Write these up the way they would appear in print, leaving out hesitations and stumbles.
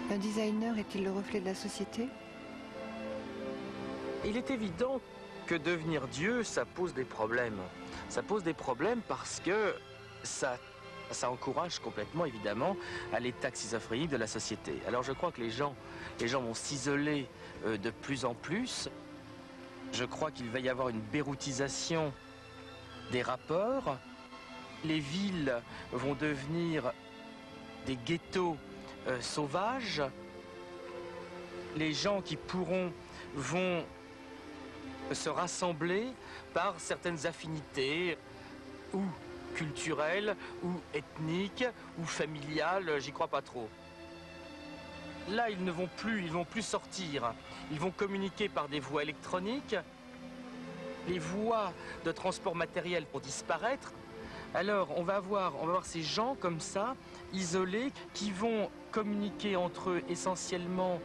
Un designer est-il le reflet de la société? Il est évident que devenir Dieu, ça pose des problèmes. Ça pose des problèmes parce que ça encourage complètement, évidemment, à l'état schizophrénique de la société. Alors je crois que les gens vont s'isoler de plus en plus. Je crois qu'il va y avoir une béroutisation des rapports. Les villes vont devenir des ghettos sauvages. Les gens qui pourront vont se rassembler par certaines affinités ou culturelles ou ethniques ou familiales, j'y crois pas trop. Là, ils vont plus sortir. Ils vont communiquer par des voies électroniques. Les voies de transport matériel vont disparaître. Alors, on va voir ces gens comme ça, isolés, qui vont communiquer entre eux essentiellement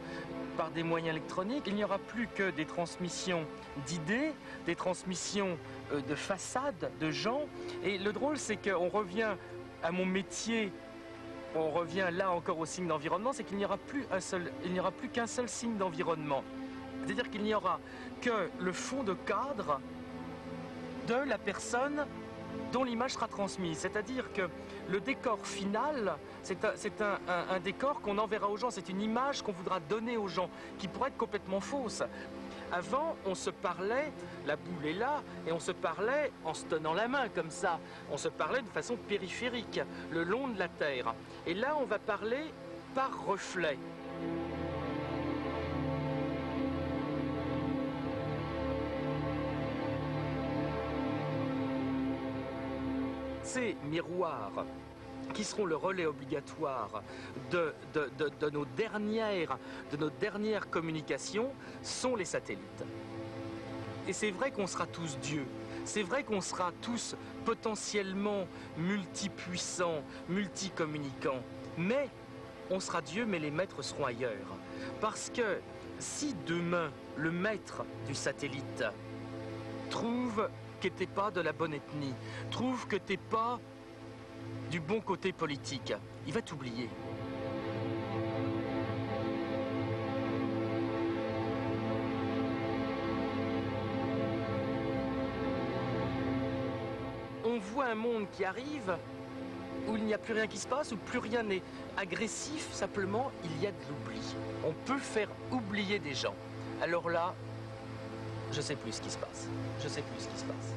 par des moyens électroniques. Il n'y aura plus que des transmissions d'idées, des transmissions de façades, de gens. Et le drôle, c'est qu'on revient à mon métier, on revient là encore au signe d'environnement, c'est qu'il n'y aura plus qu'un seul signe d'environnement. C'est-à-dire qu'il n'y aura que le fond de cadre de la personne dont l'image sera transmise. C'est-à-dire que le décor final, c'est un décor qu'on enverra aux gens, c'est une image qu'on voudra donner aux gens, qui pourrait être complètement fausse. Avant, on se parlait, la boule est là, et on se parlait en se tenant la main comme ça. On se parlait de façon périphérique, le long de la Terre. Et là, on va parler par reflet. Ces miroirs qui seront le relais obligatoire de nos dernières communications sont les satellites. Et c'est vrai qu'on sera tous dieux. C'est vrai qu'on sera tous potentiellement multipuissants, multicommunicants. Mais on sera Dieu, mais les maîtres seront ailleurs. Parce que si demain, le maître du satellite trouve que t'es pas de la bonne ethnie, trouve que t'es pas du bon côté politique, il va t'oublier. On voit un monde qui arrive où il n'y a plus rien qui se passe, où plus rien n'est agressif, simplement il y a de l'oubli. On peut faire oublier des gens. Alors là, je sais plus ce qui se passe. Je sais plus ce qui se passe.